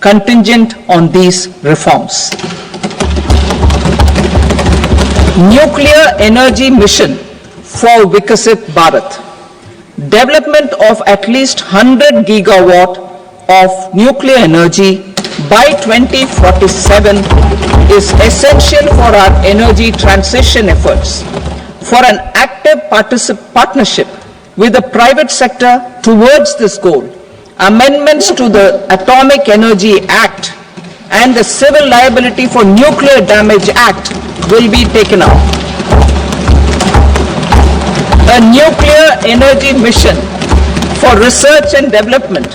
contingent on these reforms. Nuclear energy mission for Vikasit Bharat. Development of at least 100 gigawatt of nuclear energy by 2047 is essential for our energy transition efforts. For an active partnership with the private sector towards this goal, amendments to the Atomic Energy Act and the Civil Liability for Nuclear Damage Act will be taken up. A nuclear energy mission for research and development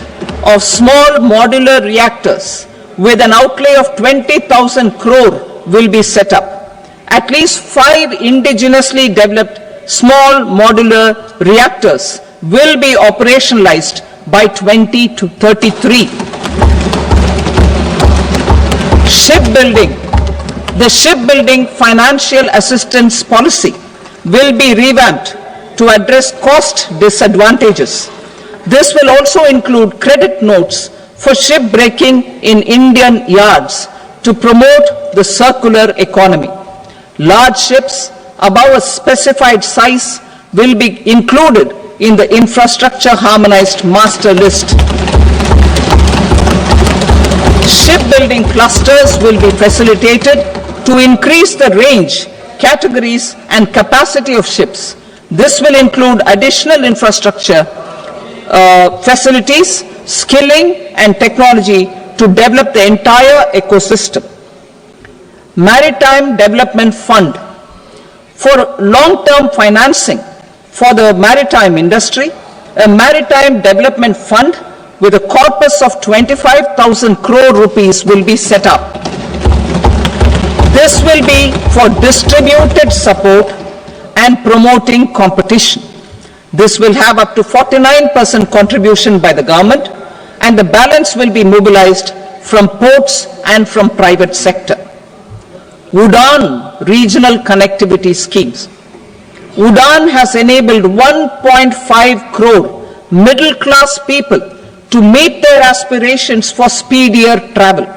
of small modular reactors with an outlay of 20,000 crore will be set up. At least 5 indigenously developed small modular reactors will be operationalized by 2033. Shipbuilding. The shipbuilding financial assistance policy will be revamped to address cost disadvantages. This will also include credit notes for shipbreaking in Indian yards to promote the circular economy. Large ships above a specified size will be included in the infrastructure harmonized master list. Shipbuilding clusters will be facilitated to increase the range, categories and capacity of ships. This will include additional infrastructure, facilities, skilling and technology to develop the entire ecosystem. Maritime Development Fund. For long-term financing for the maritime industry, a Maritime Development Fund with a corpus of 25,000 crore rupees will be set up. This will be for distributed support and promoting competition. This will have up to 49% contribution by the government, and the balance will be mobilized from ports and from private sector. UDAN regional connectivity schemes. UDAN has enabled 1.5 crore middle-class people to meet their aspirations for speedier travel.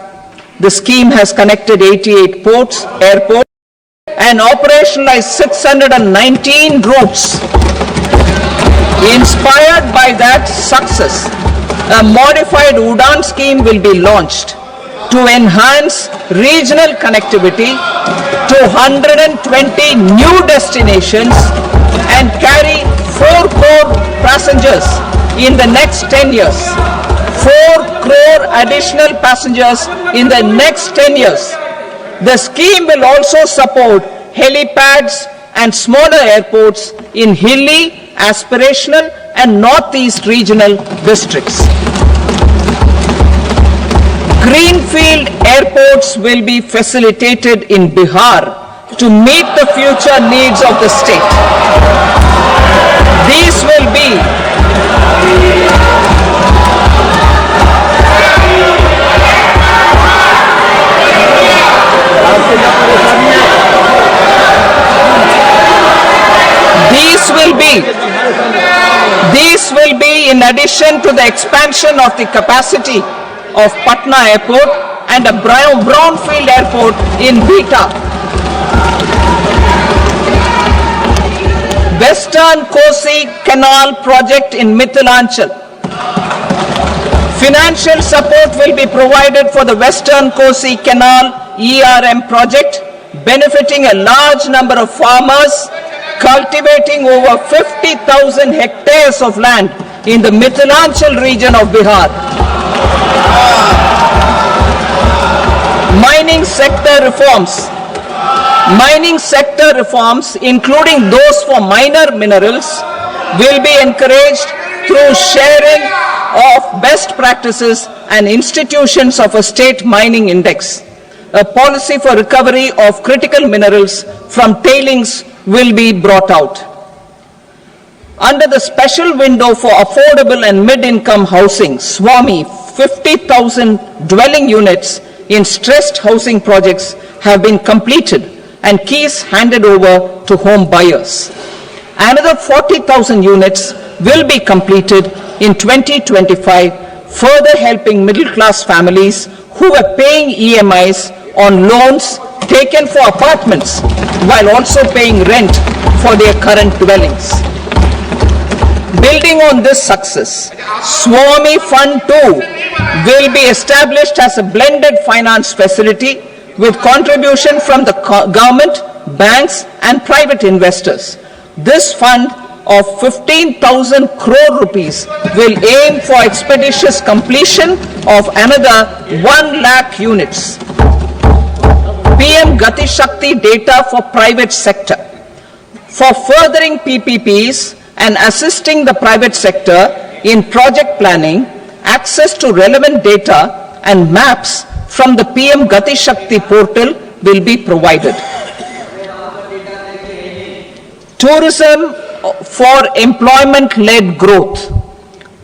The scheme has connected 88 ports, airports, and operationalized 619 routes. Inspired by that success, a modified UDAN scheme will be launched to enhance regional connectivity to 120 new destinations and carry 4 crore passengers in the next 10 years. 4 crore additional passengers in the next 10 years. The scheme will also support helipads and smaller airports in hilly, aspirational and northeast regional districts. Greenfield airports will be facilitated in Bihar to meet the future needs of the state. These will be in addition to the expansion of the capacity of Patna Airport and a brownfield airport in Beta. Western Kosi Canal project in Mithilanchal. Financial support will be provided for the Western Kosi Canal ERM project, benefiting a large number of farmers cultivating over 50,000 hectares of land in the Mithilanchal region of Bihar. Mining sector reforms. Mining sector reforms, including those for minor minerals, will be encouraged through sharing of best practices and institutions of a state mining index. A policy for recovery of critical minerals from tailings will be brought out. Under the special window for affordable and mid-income housing, SWAMI, 50,000 dwelling units in stressed housing projects have been completed and keys handed over to home buyers. Another 40,000 units will be completed in 2025, further helping middle-class families who were paying EMIs on loans taken for apartments while also paying rent for their current dwellings. Building on this success, Swami Fund 2 will be established as a blended finance facility with contribution from the government, banks and private investors. This fund of 15,000 crore rupees will aim for expeditious completion of another 1 lakh units. PM Gati Shakti data for private sector. For furthering PPPs and assisting the private sector in project planning, access to relevant data and maps from the PM Gati Shakti portal will be provided. Tourism for employment-led growth.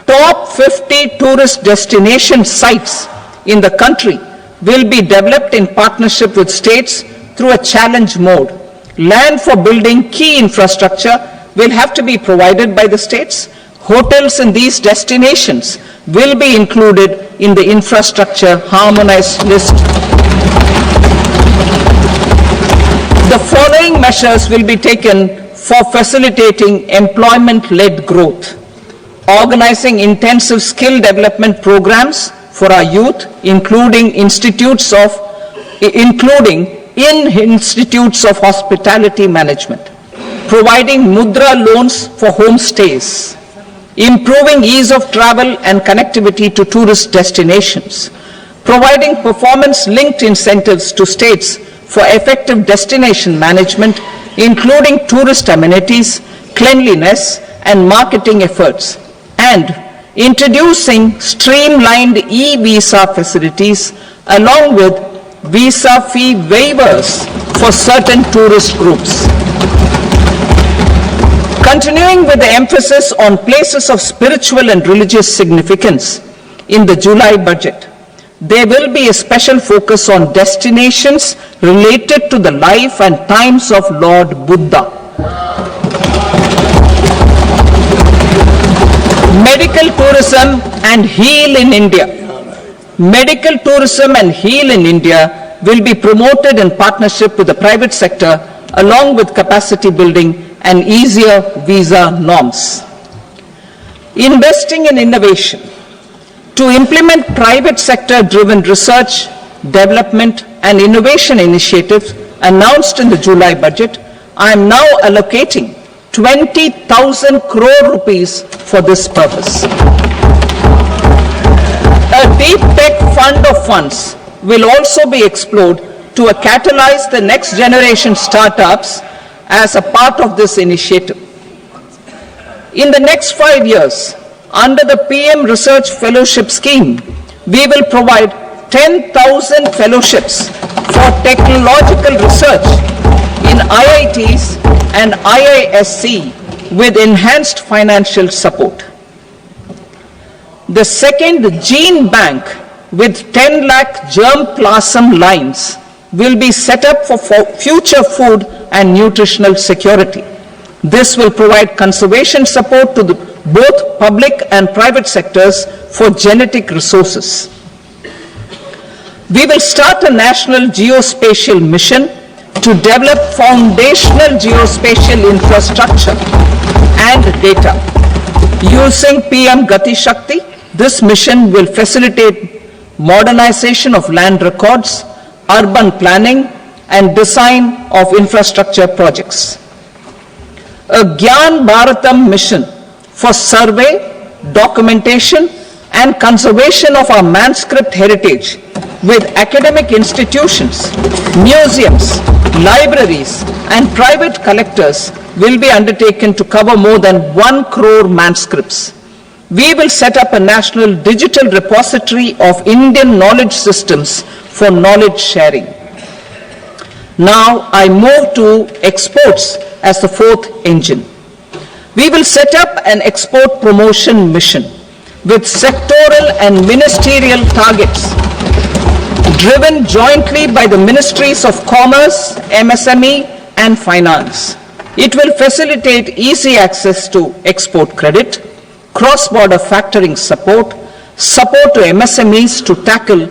Top 50 tourist destination sites in the country will be developed in partnership with states through a challenge mode. Land for building key infrastructure will have to be provided by the states. Hotels in these destinations will be included in the infrastructure harmonized list. The following measures will be taken for facilitating employment-led growth. Organizing intensive skill development programs for our youth, including in institutes of hospitality management. Providing mudra loans for homestays. Improving ease of travel and connectivity to tourist destinations. Providing performance-linked incentives to states for effective destination management, including tourist amenities, cleanliness, and marketing efforts, and introducing streamlined e-visa facilities along with visa fee waivers for certain tourist groups. Continuing with the emphasis on places of spiritual and religious significance in the July budget, there will be a special focus on destinations related to the life and times of Lord Buddha. Medical tourism and Heal in India. Medical tourism and Heal in India will be promoted in partnership with the private sector along with capacity building and easier visa norms. Investing in innovation. To implement private sector-driven research, development and innovation initiatives announced in the July budget, I am now allocating 20,000 crore rupees for this purpose. A deep tech fund of funds will also be explored to catalyze the next generation startups as a part of this initiative. In the next 5 years, under the PM Research Fellowship Scheme, we will provide 10,000 fellowships for technological research in IITs and IISc with enhanced financial support. The second gene bank with 10 lakh germplasm lines will be set up for future food and nutritional security. This will provide conservation support to both public and private sectors for genetic resources. We will start a national geospatial mission to develop foundational geospatial infrastructure and data. Using PM Gati Shakti, this mission will facilitate modernization of land records, urban planning, and design of infrastructure projects. A Gyan Bharatam mission for survey, documentation, and conservation of our manuscript heritage with academic institutions, museums, libraries, and private collectors will be undertaken to cover more than 1 crore manuscripts. We will set up a national digital repository of Indian knowledge systems for knowledge sharing. Now I move to exports as the fourth engine. We will set up an export promotion mission with sectoral and ministerial targets driven jointly by the Ministries of Commerce, MSME, and Finance. It will facilitate easy access to export credit, cross-border factoring support, support to MSMEs to tackle